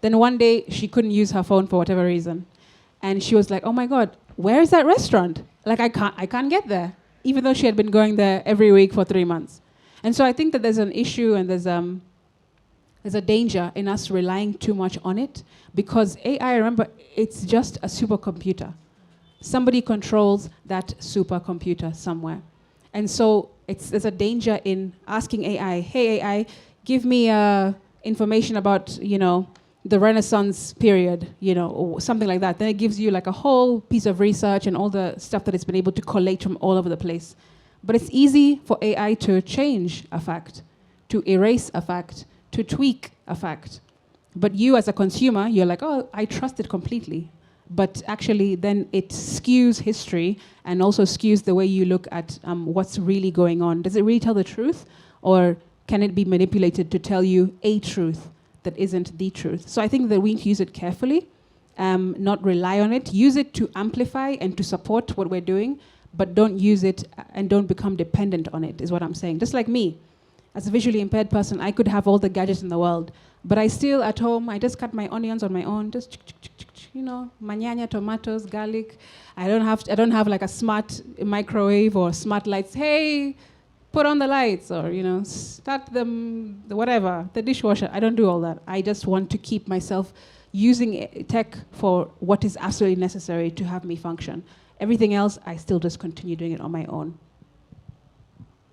Then one day, she couldn't use her phone for whatever reason. And she was like, oh my God, where is that restaurant? Like, I can't get there, even though she had been going there every week for 3 months. And so I think that there's an issue and there's a danger in us relying too much on it because AI, remember, it's just a supercomputer. Somebody controls that supercomputer somewhere. And so there's a danger in asking AI, hey AI, give me information about, the Renaissance period, or something like that. Then it gives you like a whole piece of research and all the stuff that it's been able to collate from all over the place. But it's easy for AI to change a fact, to erase a fact, to tweak a fact. But you as a consumer, you're like, oh, I trust it completely. But actually then it skews history and also skews the way you look at what's really going on. Does it really tell the truth? Or can it be manipulated to tell you a truth that isn't the truth? So I think that we need to use it carefully, not rely on it. Use it to amplify and to support what we're doing, but don't use it and don't become dependent on it, is what I'm saying. Just like me, as a visually impaired person, I could have all the gadgets in the world, but I still, at home, I just cut my onions on my own, just manyanya, tomatoes, garlic. I don't have like a smart microwave or smart lights. Hey, put on the lights, or start the dishwasher. I don't do all that. I just want to keep myself using tech for what is absolutely necessary to have me function. Everything else, I still just continue doing it on my own.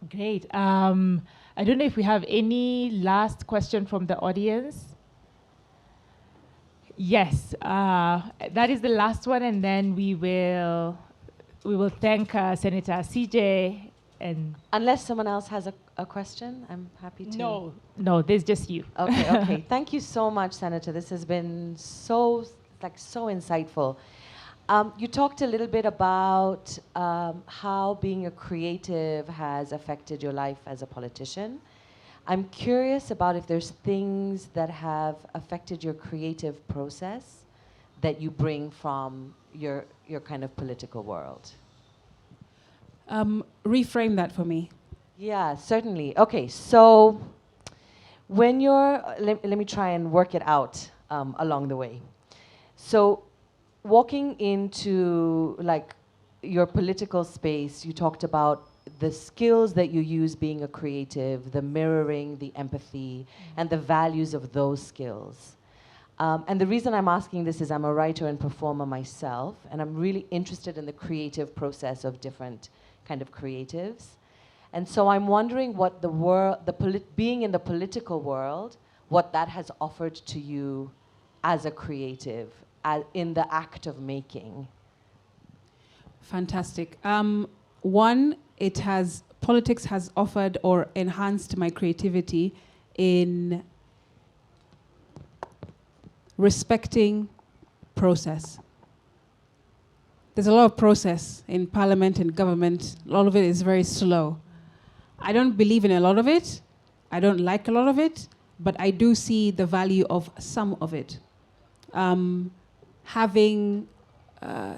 Great. I don't know if we have any last question from the audience. Yes, that is the last one, and then we will thank Senator Asige. And unless someone else has a question, I'm happy to. No, there's just you. Okay. Thank you so much, Senator. This has been so insightful. You talked a little bit about how being a creative has affected your life as a politician. I'm curious about if there's things that have affected your creative process that you bring from your kind of political world. Reframe that for me. Yeah, certainly. Okay, so when you're, let me try and work it out along the way. So walking into like your political space, you talked about the skills that you use being a creative, the mirroring, the empathy, and the values of those skills. And the reason I'm asking this is I'm a writer and performer myself, and I'm really interested in the creative process of different kind of creatives. And so I'm wondering what the world, being in the political world, what that has offered to you as a creative, in the act of making. Fantastic. One, politics has offered or enhanced my creativity in respecting process. There's a lot of process in parliament and government. A lot of it is very slow. I don't believe in a lot of it. I don't like a lot of it, but I do see the value of some of it. Having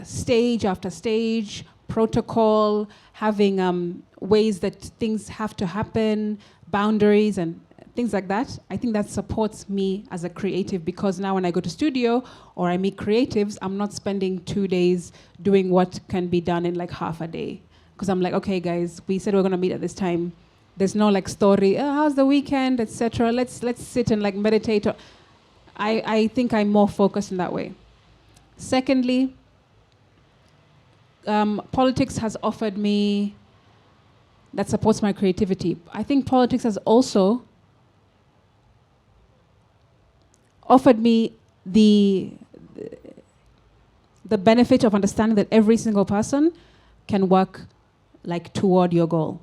stage after stage, protocol, having ways that things have to happen, boundaries and things like that. I think that supports me as a creative, because now when I go to studio or I meet creatives, I'm not spending 2 days doing what can be done in like half a day. Because I'm like, okay guys, we said we're gonna meet at this time. There's no like story, how's the weekend, etc. Let's sit and like meditate. I think I'm more focused in that way. Secondly, politics has offered me, that supports my creativity. I think politics has also offered me the benefit of understanding that every single person can work like toward your goal.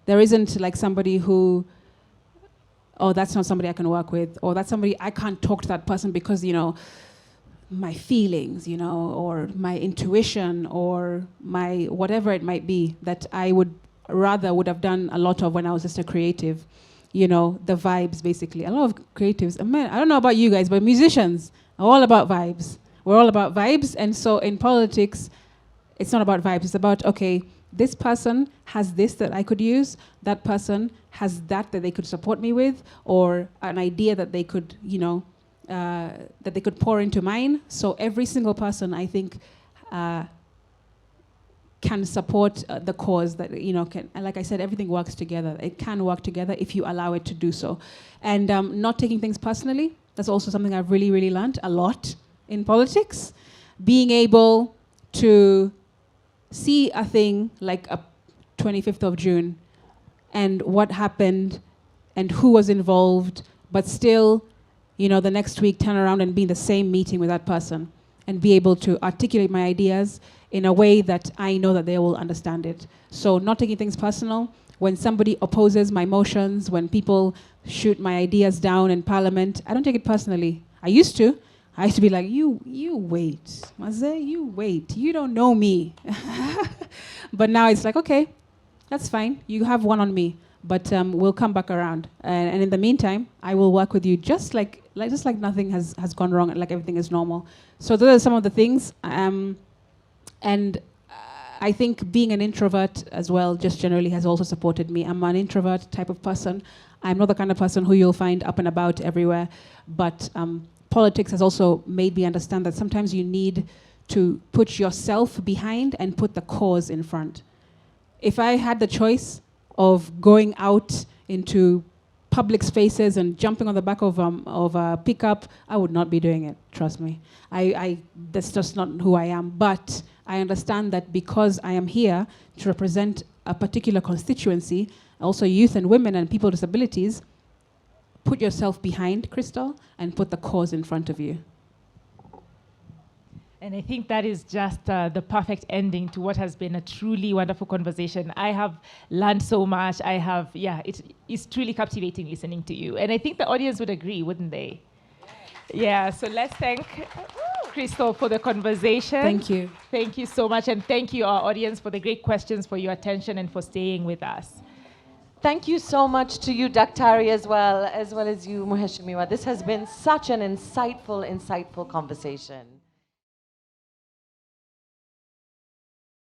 There isn't like somebody who, oh, that's not somebody I can work with, or that's somebody I can't talk to that person because, you know, my feelings, you know, or my intuition, or my whatever it might be that I would have done a lot of when I was just a creative. You know, the vibes, basically. A lot of creatives, man, I don't know about you guys, but musicians are all about vibes. We're all about vibes. And so in politics, it's not about vibes. It's about, okay, this person has this that I could use. That person has that they could support me with, or an idea that they could, you know, that they could pour into mine. So every single person, I think, can support the cause that, you know, can, like I said, everything works together. It can work together if you allow it to do so. And not taking things personally, that's also something I've really, really learned a lot in politics. Being able to see a thing like a 25th of June and what happened and who was involved, but still, you know, the next week turn around and be in the same meeting with that person and be able to articulate my ideas in a way that I know that they will understand it. So not taking things personal. When somebody opposes my motions, when people shoot my ideas down in parliament, I don't take it personally. I used to be like, you wait, Maze, you wait. You don't know me. But now it's like, okay, that's fine. You have one on me, but we'll come back around. And in the meantime, I will work with you just like nothing has gone wrong, like everything is normal. So those are some of the things. And I think being an introvert as well, just generally has also supported me. I'm an introvert type of person. I'm not the kind of person who you'll find up and about everywhere. But politics has also made me understand that sometimes you need to put yourself behind and put the cause in front. If I had the choice of going out into public spaces and jumping on the back of a pickup, I would not be doing it, trust me. That's just not who I am. But I understand that because I am here to represent a particular constituency, also youth and women and people with disabilities, put yourself behind, Crystal, and put the cause in front of you. And I think that is just the perfect ending to what has been a truly wonderful conversation. I have learned so much. It's truly captivating listening to you. And I think the audience would agree, wouldn't they? Yeah, so let's thank... Crystal, for the conversation. Thank you. Thank you so much, and thank you, our audience, for the great questions, for your attention, and for staying with us. Thank you so much to you, Daktari, as well as you, Muheshimiwa. This has been such an insightful conversation.